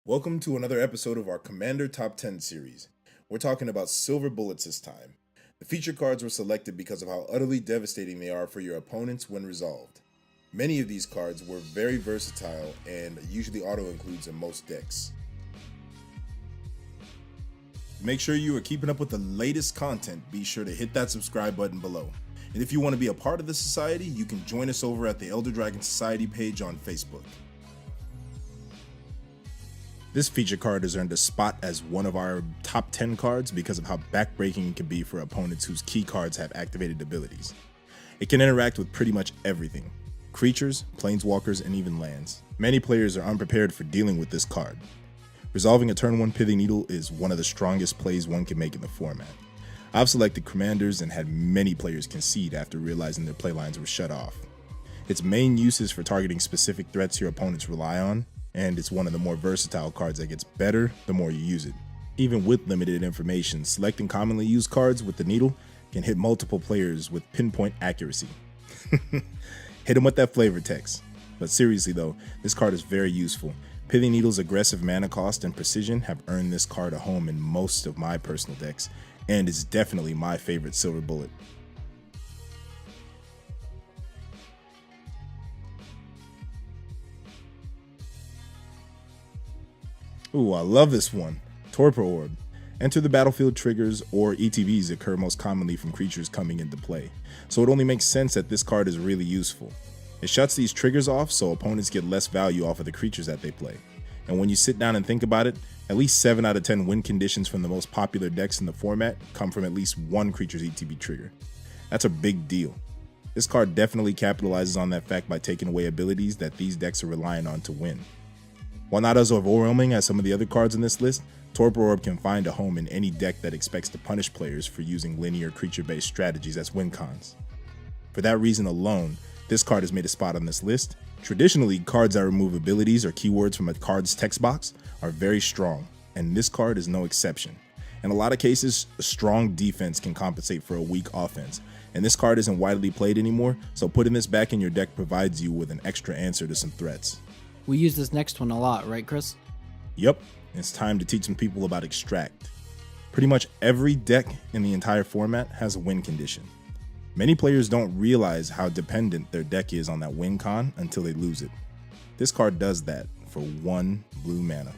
Welcome to another episode of our Commander Top 10 series. We're talking about silver bullets this time. The feature cards were selected because of how utterly devastating they are for your opponents when resolved. Many of these cards were very versatile and usually auto-includes in most decks. To make sure you are keeping up with the latest content, be sure to hit that subscribe button below. And if you want to be a part of the society, you can join us over at the Elder Dragon Society page on Facebook. This feature card has earned a spot as one of our top 10 cards because of how backbreaking it can be for opponents whose key cards have activated abilities. It can interact with pretty much everything: creatures, planeswalkers, and even lands. Many players are unprepared for dealing with this card. Resolving a turn 1 Pithing Needle is one of the strongest plays one can make in the format. I've selected commanders and had many players concede after realizing their playlines were shut off. Its main use is for targeting specific threats your opponents rely on, and it's one of the more versatile cards that gets better the more you use it. Even with limited information, selecting commonly used cards with the needle can hit multiple players with pinpoint accuracy. Hit them with that flavor text. But seriously though, this card is very useful. Pithing Needle's aggressive mana cost and precision have earned this card a home in most of my personal decks, and is definitely my favorite silver bullet. Ooh, I love this one. Torpor Orb. Enter the battlefield triggers or ETBs occur most commonly from creatures coming into play, so it only makes sense that this card is really useful. It shuts these triggers off so opponents get less value off of the creatures that they play. And when you sit down and think about it, at least 7 out of 10 win conditions from the most popular decks in the format come from at least one creature's ETB trigger. That's a big deal. This card definitely capitalizes on that fact by taking away abilities that these decks are relying on to win. While not as overwhelming as some of the other cards in this list, Torpor Orb can find a home in any deck that expects to punish players for using linear creature-based strategies as win cons. For that reason alone, this card has made a spot on this list. Traditionally, cards that remove abilities or keywords from a card's text box are very strong, and this card is no exception. In a lot of cases, a strong defense can compensate for a weak offense, and this card isn't widely played anymore, so putting this back in your deck provides you with an extra answer to some threats. We use this next one a lot, right, Chris? Yep, it's time to teach some people about Extract. Pretty much every deck in the entire format has a win condition. Many players don't realize how dependent their deck is on that win con until they lose it. This card does that for 1 blue mana.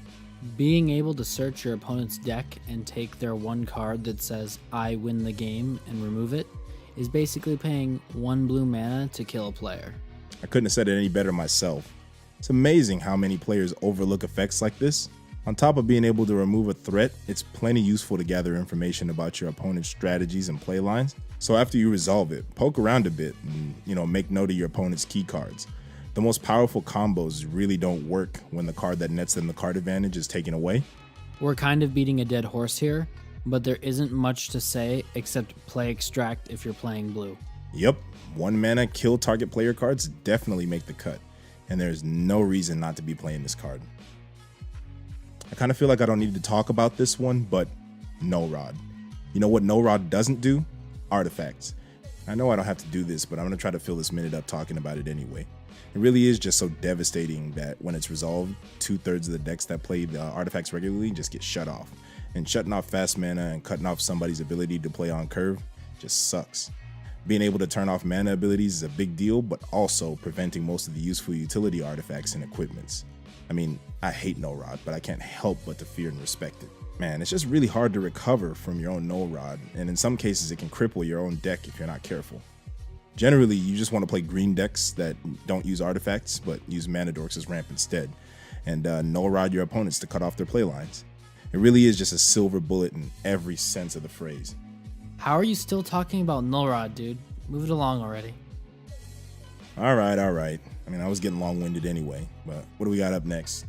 Being able to search your opponent's deck and take their one card that says, "I win the game," and remove it, is basically paying 1 blue mana to kill a player. I couldn't have said it any better myself. It's amazing how many players overlook effects like this. On top of being able to remove a threat, it's plenty useful to gather information about your opponent's strategies and playlines. So after you resolve it, poke around a bit and make note of your opponent's key cards. The most powerful combos really don't work when the card that nets them the card advantage is taken away. We're kind of beating a dead horse here, but there isn't much to say except play Extract if you're playing blue. Yep, 1 mana kill target player cards definitely make the cut, and there's no reason not to be playing this card. I kind of feel like I don't need to talk about this one, but Null Rod. You know what Null Rod doesn't do? Artifacts. I know I don't have to do this, but I'm going to try to fill this minute up talking about it anyway. It really is just so devastating that when it's resolved, 2/3 of the decks that play the artifacts regularly just get shut off. And shutting off fast mana and cutting off somebody's ability to play on curve just sucks. Being able to turn off mana abilities is a big deal, but also preventing most of the useful utility artifacts and equipments. I mean, I hate Null Rod, but I can't help but to fear and respect it. Man, it's just really hard to recover from your own Null Rod, and in some cases it can cripple your own deck if you're not careful. Generally, you just want to play green decks that don't use artifacts, but use Mana Dorks as ramp instead, and Null Rod your opponents to cut off their playlines. It really is just a silver bullet in every sense of the phrase. How are you still talking about Null Rod, dude? Move it along already. All right. I mean, I was getting long-winded anyway, but what do we got up next?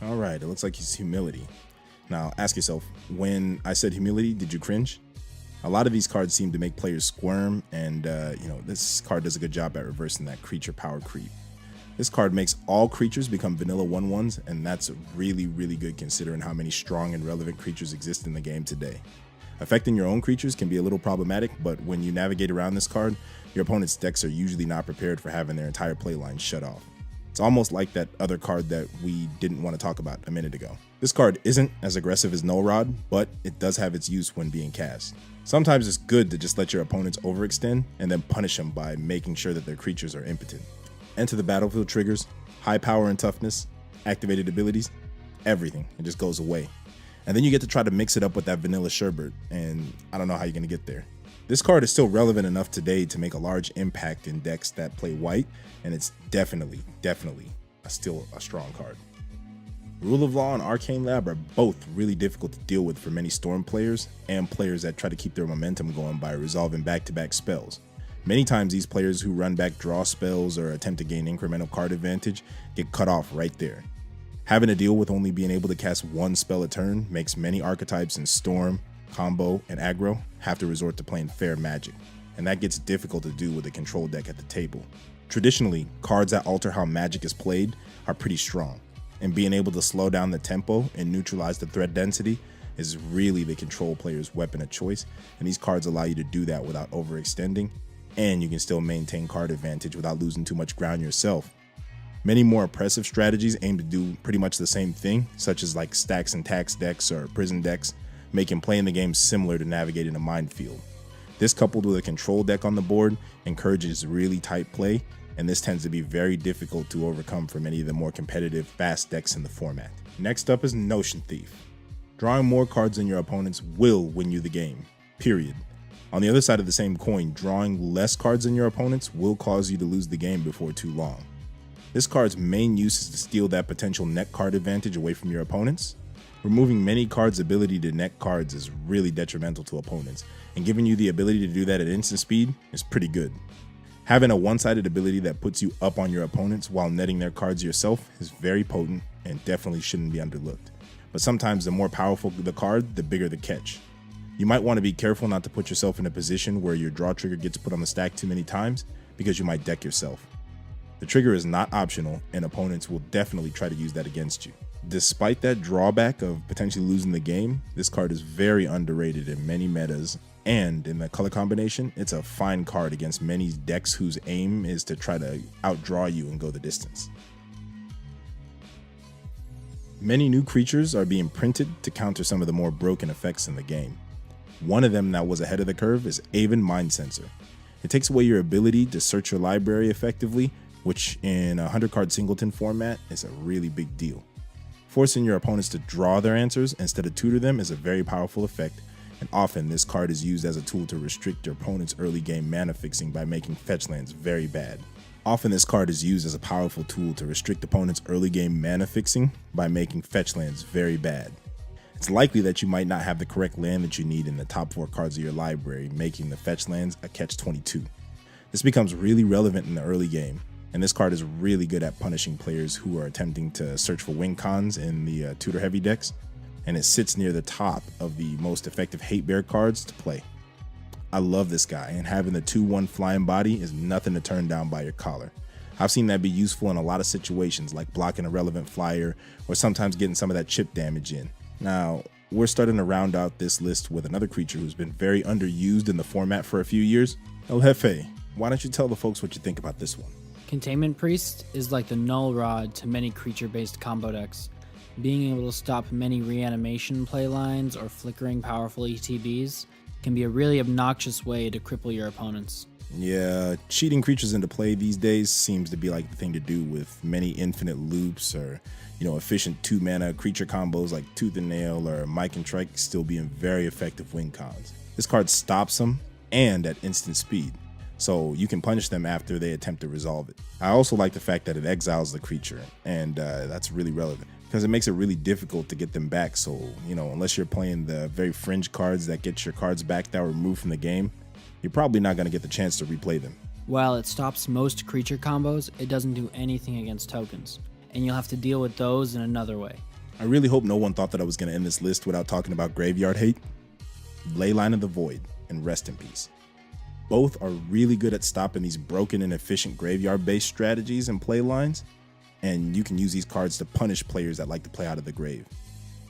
All right, it looks like it's Humility. Now, ask yourself, when I said Humility, did you cringe? A lot of these cards seem to make players squirm, and this card does a good job at reversing that creature power creep. This card makes all creatures become vanilla 1/1s, and that's really, really good considering how many strong and relevant creatures exist in the game today. Affecting your own creatures can be a little problematic, but when you navigate around this card, your opponent's decks are usually not prepared for having their entire playline shut off. It's almost like that other card that we didn't want to talk about a minute ago. This card isn't as aggressive as Null Rod, but it does have its use when being cast. Sometimes it's good to just let your opponents overextend and then punish them by making sure that their creatures are impotent. Enter the battlefield triggers, high power and toughness, activated abilities, everything. It just goes away. And then you get to try to mix it up with that vanilla sherbet, and I don't know how you're going to get there. This card is still relevant enough today to make a large impact in decks that play white, and it's definitely still a strong card. Rule of Law and Arcane Lab are both really difficult to deal with for many Storm players and players that try to keep their momentum going by resolving back-to-back spells. Many times these players who run back draw spells or attempt to gain incremental card advantage get cut off right there. Having to deal with only being able to cast one spell a turn makes many archetypes in Storm, Combo, and Aggro have to resort to playing fair magic, and that gets difficult to do with a control deck at the table. Traditionally, cards that alter how magic is played are pretty strong, and being able to slow down the tempo and neutralize the threat density is really the control player's weapon of choice, and these cards allow you to do that without overextending, and you can still maintain card advantage without losing too much ground yourself. Many more oppressive strategies aim to do pretty much the same thing, such as like stacks and tax decks or prison decks, making playing the game similar to navigating a minefield. This, coupled with a control deck on the board, encourages really tight play, and this tends to be very difficult to overcome for many of the more competitive, fast decks in the format. Next up is Notion Thief. Drawing more cards than your opponents will win you the game, period. On the other side of the same coin, drawing less cards than your opponents will cause you to lose the game before too long. This card's main use is to steal that potential net card advantage away from your opponents. Removing many cards' ability to net cards is really detrimental to opponents, and giving you the ability to do that at instant speed is pretty good. Having a one-sided ability that puts you up on your opponents while netting their cards yourself is very potent and definitely shouldn't be underlooked. But sometimes the more powerful the card, the bigger the catch. You might want to be careful not to put yourself in a position where your draw trigger gets put on the stack too many times, because you might deck yourself. The trigger is not optional, and opponents will definitely try to use that against you. Despite that drawback of potentially losing the game, this card is very underrated in many metas, and in the color combination, it's a fine card against many decks whose aim is to try to outdraw you and go the distance. Many new creatures are being printed to counter some of the more broken effects in the game. One of them that was ahead of the curve is Aven Mindcensor. It takes away your ability to search your library effectively, which in a 100-card singleton format is a really big deal. Forcing your opponents to draw their answers instead of tutor them is a very powerful effect, and often this card is used as a tool to restrict your opponent's early game mana fixing by making fetch lands very bad. Often this card is used as a powerful tool to restrict opponents' early game mana fixing by making fetch lands very bad. It's likely that you might not have the correct land that you need in the top 4 cards of your library, making the fetch lands a catch-22. This becomes really relevant in the early game, and this card is really good at punishing players who are attempting to search for win cons in the tutor heavy decks, and it sits near the top of the most effective hate bear cards to play. I love this guy, and having the 2/1 flying body is nothing to turn down by your collar. I've seen that be useful in a lot of situations, like blocking a relevant flyer or sometimes getting some of that chip damage in. Now, we're starting to round out this list with another creature who's been very underused in the format for a few years. El Jefe, why don't you tell the folks what you think about this one? Containment Priest is like the Null Rod to many creature-based combo decks. Being able to stop many reanimation playlines or flickering powerful ETBs can be a really obnoxious way to cripple your opponents. Yeah, cheating creatures into play these days seems to be like the thing to do with many infinite loops or, efficient 2-mana creature combos like Tooth and Nail or Mike and Trike still being very effective win cons. This card stops them and at instant speed, so you can punish them after they attempt to resolve it. I also like the fact that it exiles the creature, and that's really relevant because it makes it really difficult to get them back. So, unless you're playing the very fringe cards that get your cards back that were removed from the game, you're probably not going to get the chance to replay them. While it stops most creature combos, it doesn't do anything against tokens, and you'll have to deal with those in another way. I really hope no one thought that I was going to end this list without talking about Graveyard Hate, Leyline of the Void, and Rest in Peace. Both are really good at stopping these broken and efficient graveyard-based strategies and play lines, and you can use these cards to punish players that like to play out of the grave.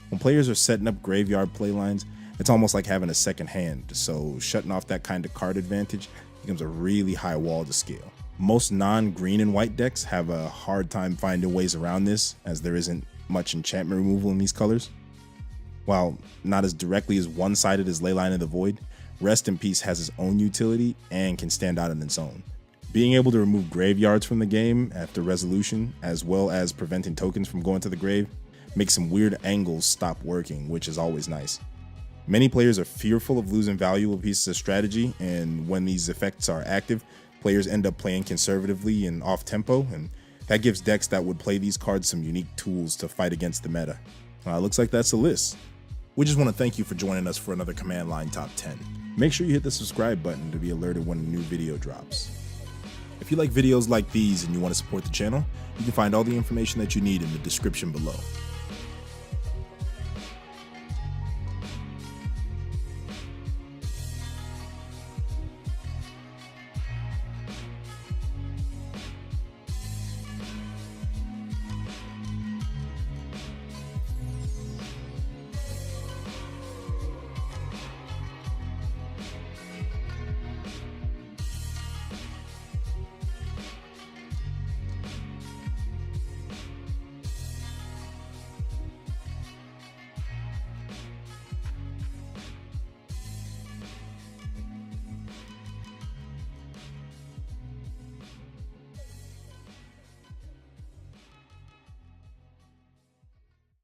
When players are setting up graveyard play lines, it's almost like having a second hand, so shutting off that kind of card advantage becomes a really high wall to scale. Most non-green and white decks have a hard time finding ways around this, as there isn't much enchantment removal in these colors. While not as directly as one-sided as Leyline of the Void, Rest in Peace has its own utility and can stand out on its own. Being able to remove graveyards from the game after resolution, as well as preventing tokens from going to the grave, makes some weird angles stop working, which is always nice. Many players are fearful of losing valuable pieces of strategy, and when these effects are active, players end up playing conservatively and off-tempo, and that gives decks that would play these cards some unique tools to fight against the meta. Looks like that's the list. We just want to thank you for joining us for another Command Line Top 10. Make sure you hit the subscribe button to be alerted when a new video drops. If you like videos like these and you want to support the channel, you can find all the information that you need in the description below.